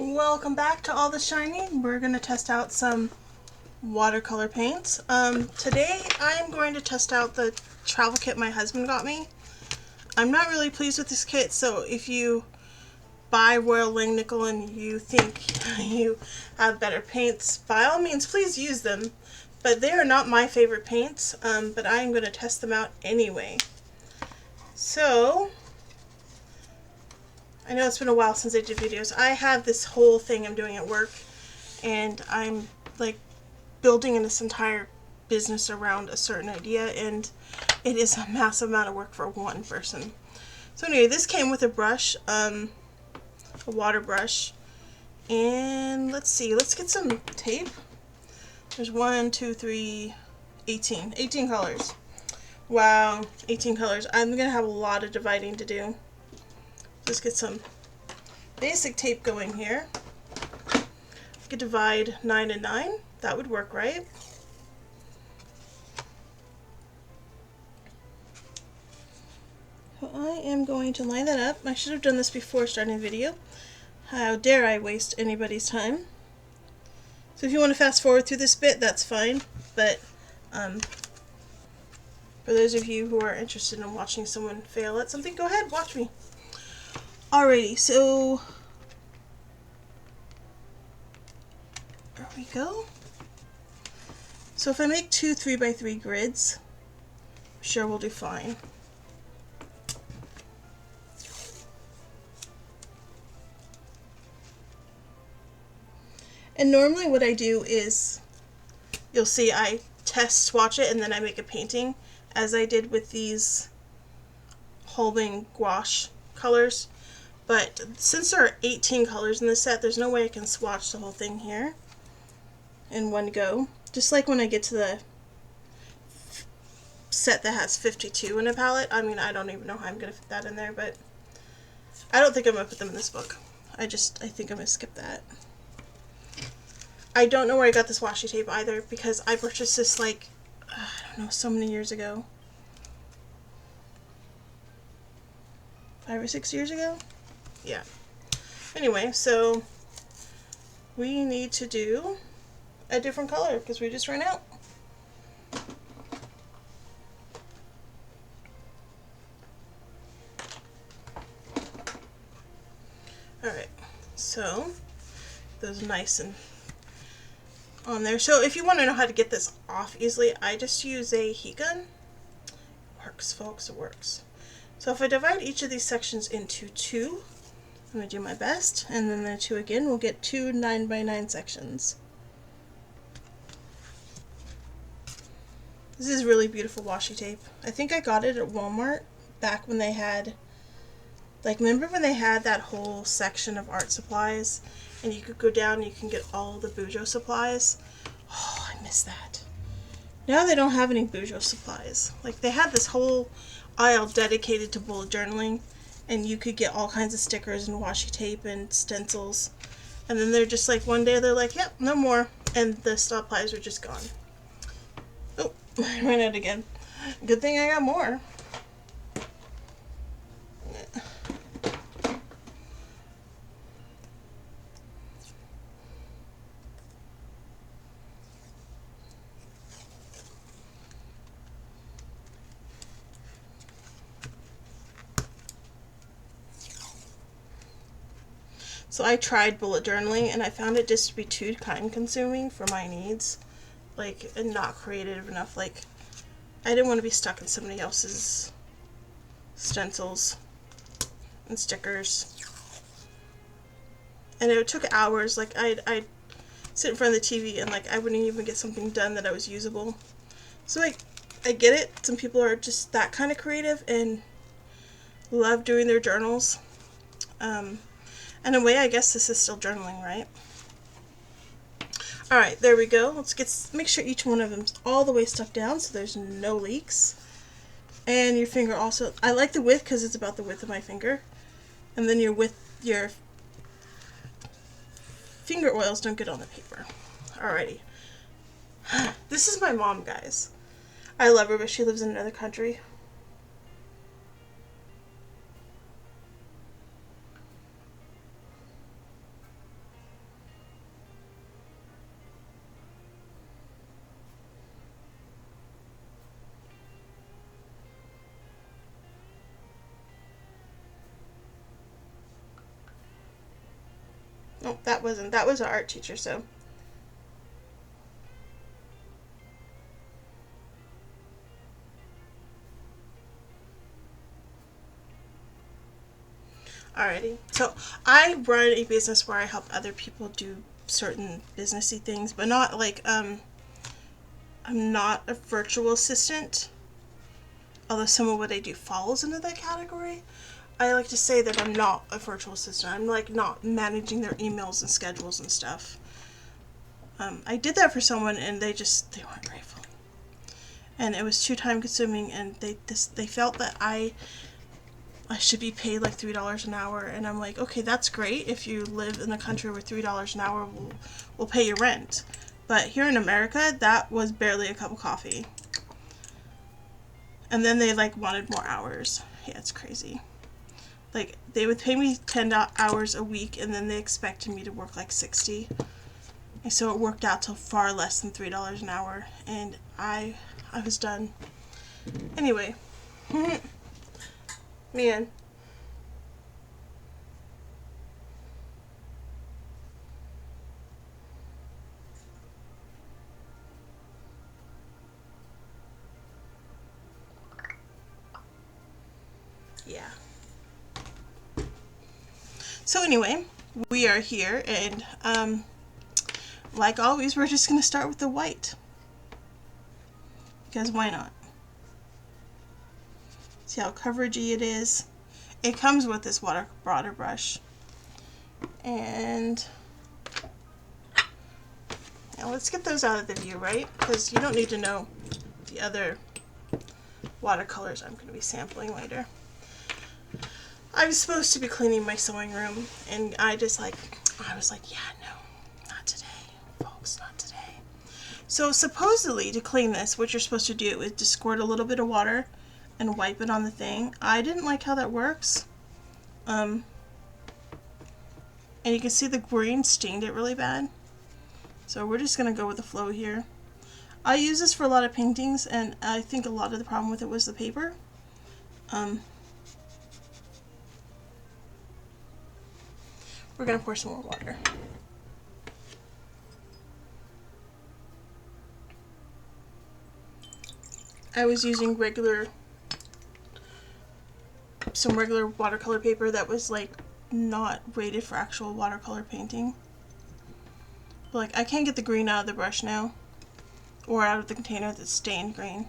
Welcome back to All the Shiny. We're going to test out some watercolor paints. Today I'm going to test out the travel kit my husband got me. I'm not really pleased with this kit, so if you buy Royal Langnickel and you think you have better paints, by all means please use them. But they are not my favorite paints, but I am going to test them out anyway. So, I know it's been a while since I did videos. I have this whole thing I'm doing at work, and I'm like building this entire business around a certain idea, and it is a massive amount of work for one person. So anyway, this came with a brush, a water brush, and let's see, let's get some tape. There's 1, 2, 3, 18 colors. Wow, 18 colors. I'm gonna have a lot of dividing to do. Let's get some basic tape going here. I could divide 9 and 9. That would work, right? So I am going to line that up. I should have done this before starting the video. How dare I waste anybody's time? So if you want to fast forward through this bit, that's fine. But for those of you who are interested in watching someone fail at something, go ahead, watch me. Alrighty, so there we go. So if I make 2 3x3 grids, I'm sure we'll do fine. And normally what I do is, you'll see I test swatch it and then I make a painting, as I did with these Holbein gouache colors. But since there are 18 colors in this set, there's no way I can swatch the whole thing here in one go. Just like when I get to the set that has 52 in a palette. I mean, I don't even know how I'm going to fit that in there, but I don't think I'm going to put them in this book. I think I'm going to skip that. I don't know where I got this washi tape either, because I purchased this like, I don't know, so many years ago. 5 or 6 years ago? Yeah. Anyway, so we need to do a different color because we just ran out. Alright, so those nice and on there. So if you want to know how to get this off easily, I just use a heat gun. Works, folks, it works. So if I divide each of these sections into 2, I'm going to do my best, and then the 2 again, we'll get 2 9x9 sections. This is really beautiful washi tape. I think I got it at Walmart back when they had, like, remember when they had that whole section of art supplies, and you could go down and you can get all the Bujo supplies? Oh, I miss that. Now they don't have any Bujo supplies. Like, they had this whole aisle dedicated to bullet journaling, and you could get all kinds of stickers and washi tape and stencils. And then they're just like, one day they're like, yep, no more. And the supplies are just gone. Oh, I ran out again. Good thing I got more. So I tried bullet journaling, and I found it just to be too time consuming for my needs, like, and not creative enough. Like, I didn't want to be stuck in somebody else's stencils and stickers. And it took hours. Like, I'd sit in front of the TV and, like, I wouldn't even get something done that I was usable. So I get it. Some people are just that kind of creative and love doing their journals. In a way, I guess this is still journaling, right? Alright, there we go. Let's make sure each one of them's all the way stuck down so there's no leaks. And your finger also, I like the width because it's about the width of my finger. And then your finger oils don't get on the paper. Alrighty. This is my mom, guys. I love her, but she lives in another country. Oh, that wasn't. That was our art teacher, so. Alrighty. So I run a business where I help other people do certain businessy things, but not like I'm not a virtual assistant. Although some of what I do falls into that category. I like to say that I'm not a virtual assistant. I'm like not managing their emails and schedules and stuff. I did that for someone and they weren't grateful. And it was too time consuming, and they felt that I should be paid like $3 an hour, and I'm like, okay, that's great if you live in a country where $3 an hour will pay your rent. But here in America, that was barely a cup of coffee. And then they like wanted more hours. Yeah, it's crazy. Like they would pay me 10 hours a week, and then they expected me to work like 60. And so it worked out to far less than $3 an hour, and I was done. Anyway. Man. Yeah. So anyway, we are here, and like always, we're just going to start with the white. Because why not? See how coveragey it is? It comes with this water brush. And now let's get those out of the view, right? Because you don't need to know the other watercolors I'm going to be sampling later. I was supposed to be cleaning my sewing room, and I was like, yeah, no, not today, folks, not today. So supposedly to clean this, what you're supposed to do is to squirt a little bit of water and wipe it on the thing. I didn't like how that works. And you can see the green stained it really bad. So we're just going to go with the flow here. I use this for a lot of paintings, and I think a lot of the problem with it was the paper. We're going to pour some more water. I was using some regular watercolor paper that was like not rated for actual watercolor painting. But like I can't get the green out of the brush now, or out of the container that's stained green.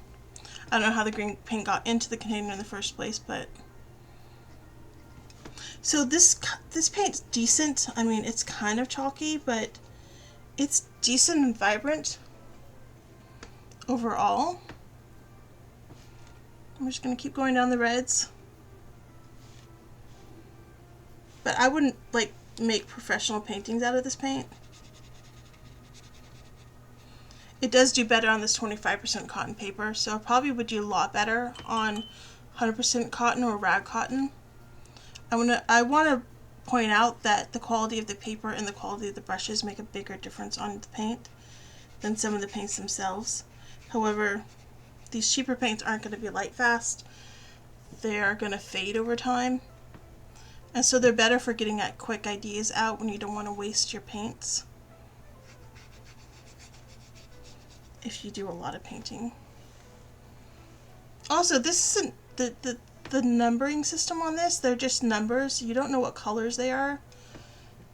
I don't know how the green paint got into the container in the first place, but so this paint's decent. I mean, it's kind of chalky, but it's decent and vibrant overall. I'm just going to keep going down the reds. But I wouldn't like make professional paintings out of this paint. It does do better on this 25% cotton paper, so it probably would do a lot better on 100% cotton or rag cotton. I want to point out that the quality of the paper and the quality of the brushes make a bigger difference on the paint than some of the paints themselves. However, these cheaper paints aren't going to be light fast. They are going to fade over time. And so they're better for getting at quick ideas out when you don't want to waste your paints. If you do a lot of painting. Also, this isn't the numbering system on this. They're just numbers. You don't know what colors they are.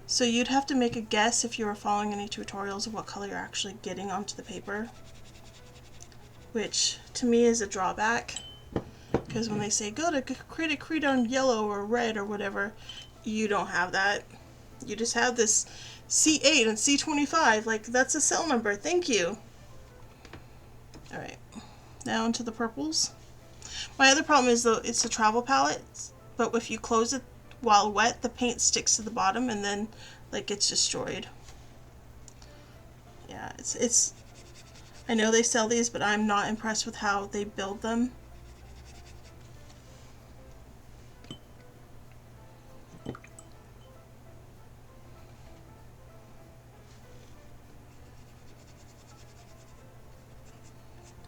So you'd have to make a guess if you were following any tutorials of what color you're actually getting onto the paper. Which, to me, is a drawback. Because when they say, go to create a creton yellow or red or whatever, you don't have that. You just have this C8 and C25. Like, that's a cell number. Thank you. Alright, now into the purples. My other problem is, though, it's a travel palette, but if you close it while wet, the paint sticks to the bottom and then, like, gets destroyed. Yeah, it's I know they sell these, but I'm not impressed with how they build them.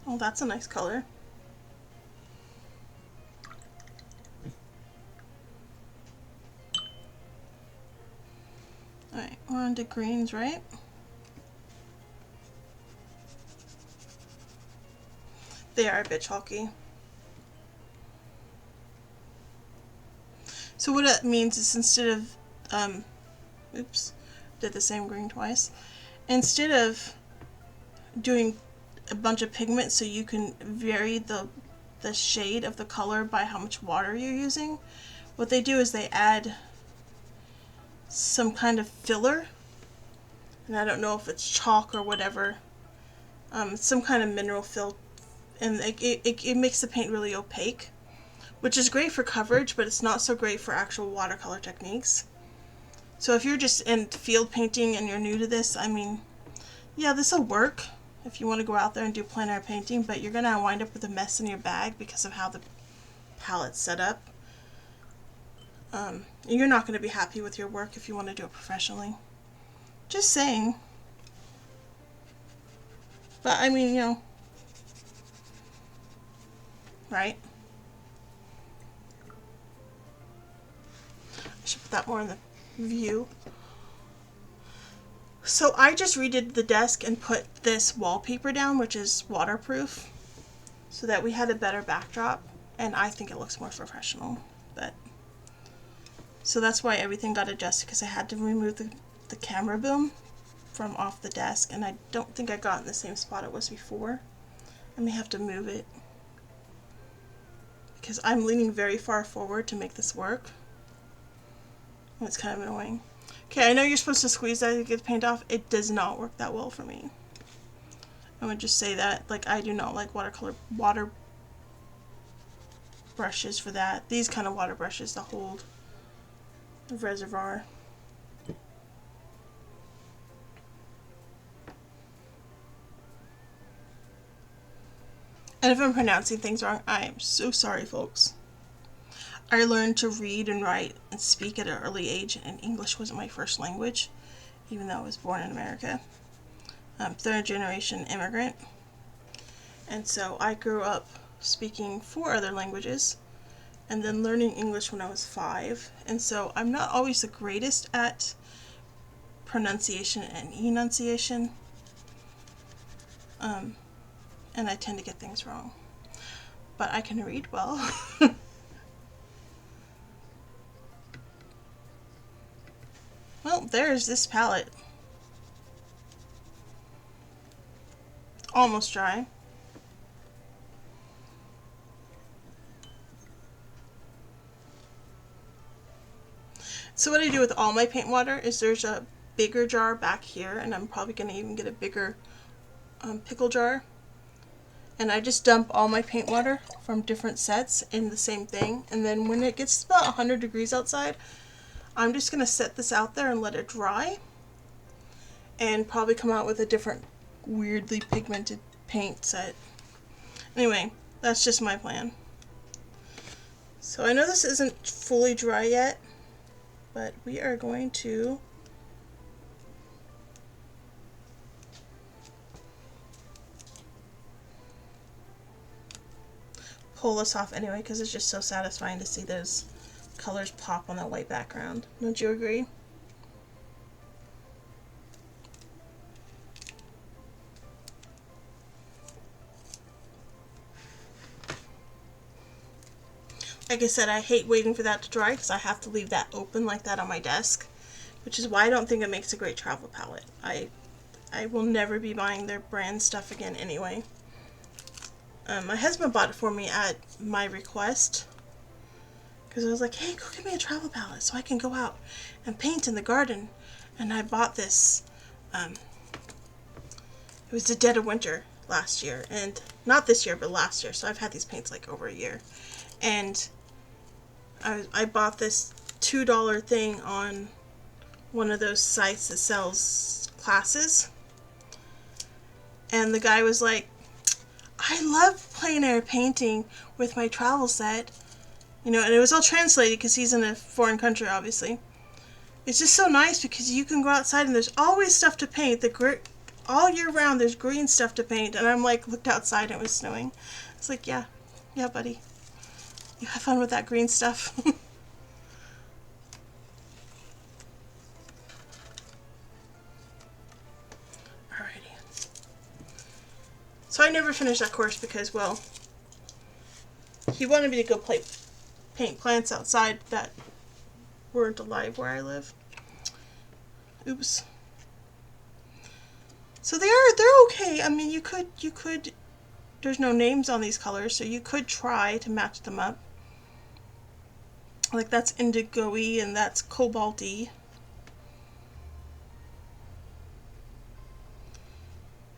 Oh, that's a nice color. Alright, we're on to greens, right? They are a bit chalky. So what it means is instead of, oops, did the same green twice. Instead of doing a bunch of pigment so you can vary the shade of the color by how much water you're using, what they do is they add some kind of filler, and I don't know if it's chalk or whatever, some kind of mineral fill, and it makes the paint really opaque, which is great for coverage, but it's not so great for actual watercolor techniques. So if you're just in field painting and you're new to this, I mean, yeah, this will work if you want to go out there and do plein air painting, but you're going to wind up with a mess in your bag because of how the palette's set up. You're not going to be happy with your work if you want to do it professionally. Just saying. But I mean, you know, right? I should put that more in the view. So I just redid the desk and put this wallpaper down, which is waterproof, so that we had a better backdrop, and I think it looks more professional. But so that's why everything got adjusted, because I had to remove the camera boom from off the desk, and I don't think I got in the same spot it was before. I may have to move it because I'm leaning very far forward to make this work. And it's kind of annoying. Okay, I know you're supposed to squeeze that to get the paint off. It does not work that well for me. I would just say that, like, I do not like water brushes for that. These kind of water brushes that hold the reservoir. And if I'm pronouncing things wrong, I am so sorry, folks. I learned to read and write and speak at an early age, and English wasn't my first language, even though I was born in America. I'm third generation immigrant, and so I grew up speaking 4 other languages and then learning English when I was 5, and so I'm not always the greatest at pronunciation and enunciation, and I tend to get things wrong, but I can read well. Well, there's this palette. Almost dry. So what I do with all my paint water is there's a bigger jar back here, and I'm probably going to even get a bigger pickle jar. And I just dump all my paint water from different sets in the same thing. And then when it gets about 100 degrees outside, I'm just going to set this out there and let it dry, and probably come out with a different weirdly pigmented paint set. Anyway, that's just my plan. So I know this isn't fully dry yet, but we are going to pull this off anyway, because it's just so satisfying to see those colors pop on that white background. Don't you agree? Like I said, I hate waiting for that to dry because I have to leave that open like that on my desk, which is why I don't think it makes a great travel palette. I will never be buying their brand stuff again anyway. My husband bought it for me at my request, because I was like, hey, go get me a travel palette so I can go out and paint in the garden. And I bought this, it was the dead of winter last year, and not this year, but last year, so I've had these paints like over a year. And I bought this $2 thing on one of those sites that sells classes, and the guy was like, I love plein air painting with my travel set. You know, and it was all translated because he's in a foreign country, obviously. It's just so nice because you can go outside and there's always stuff to paint. All year round there's green stuff to paint. And I'm like, looked outside and it was snowing. It's like, yeah, buddy. You have fun with that green stuff. So I never finished that course because, well, he wanted me to go paint plants outside that weren't alive where I live. Oops. So they're okay. I mean, you could, there's no names on these colors, so you could try to match them up. Like that's indigo-y and that's cobalt-y.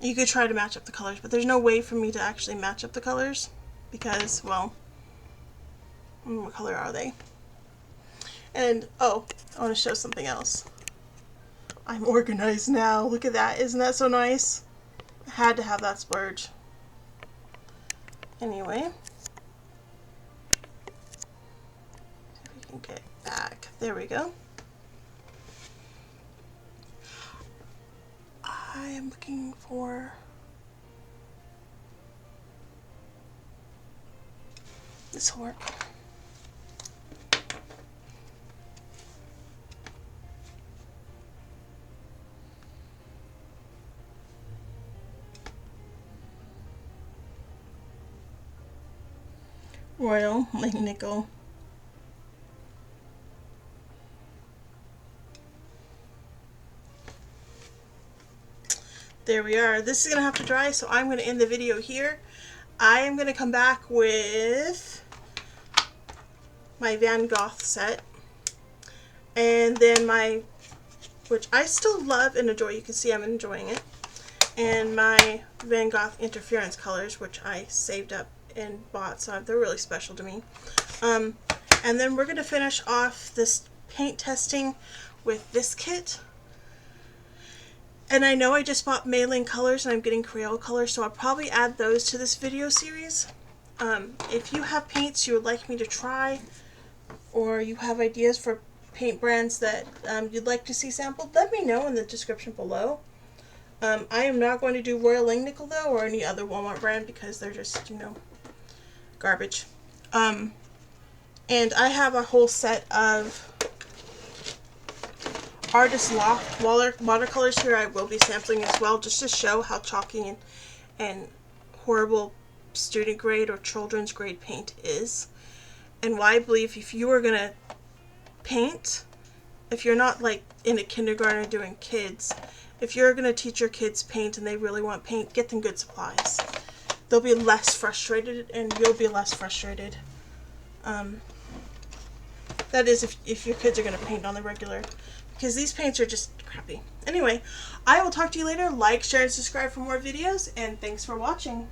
You could try to match up the colors, but there's no way for me to actually match up the colors because, well, what color are they? And, oh, I want to show something else. I'm organized now. Look at that. Isn't that so nice? I had to have that splurge. Anyway. If we can get back. There we go. I am looking for this will work. Royal Langnickel. There we are. This is going to have to dry, so I'm going to end the video here. I am going to come back with my Van Gogh set. And then my, which I still love and enjoy, you can see I'm enjoying it. And my Van Gogh interference colors, which I saved up and bought, so they're really special to me. And then we're going to finish off this paint testing with this kit. And I know I just bought mailing colors and I'm getting Crayola colors, so I'll probably add those to this video series. If you have paints you would like me to try, or you have ideas for paint brands that you'd like to see sampled, let me know in the description below. I am not going to do Royal Langnickel though, or any other Walmart brand, because they're just, you know, garbage. And I have a whole set of Artist Loft watercolors here I will be sampling as well, just to show how chalky and horrible student grade or children's grade paint is. And why I believe if you are going to paint, if you're not like in a kindergarten doing kids, if you're going to teach your kids paint and they really want paint, get them good supplies. They'll be less frustrated and you'll be less frustrated. That is if your kids are going to paint on the regular, because these paints are just crappy. Anyway, I will talk to you later. Like, share, and subscribe for more videos, and thanks for watching.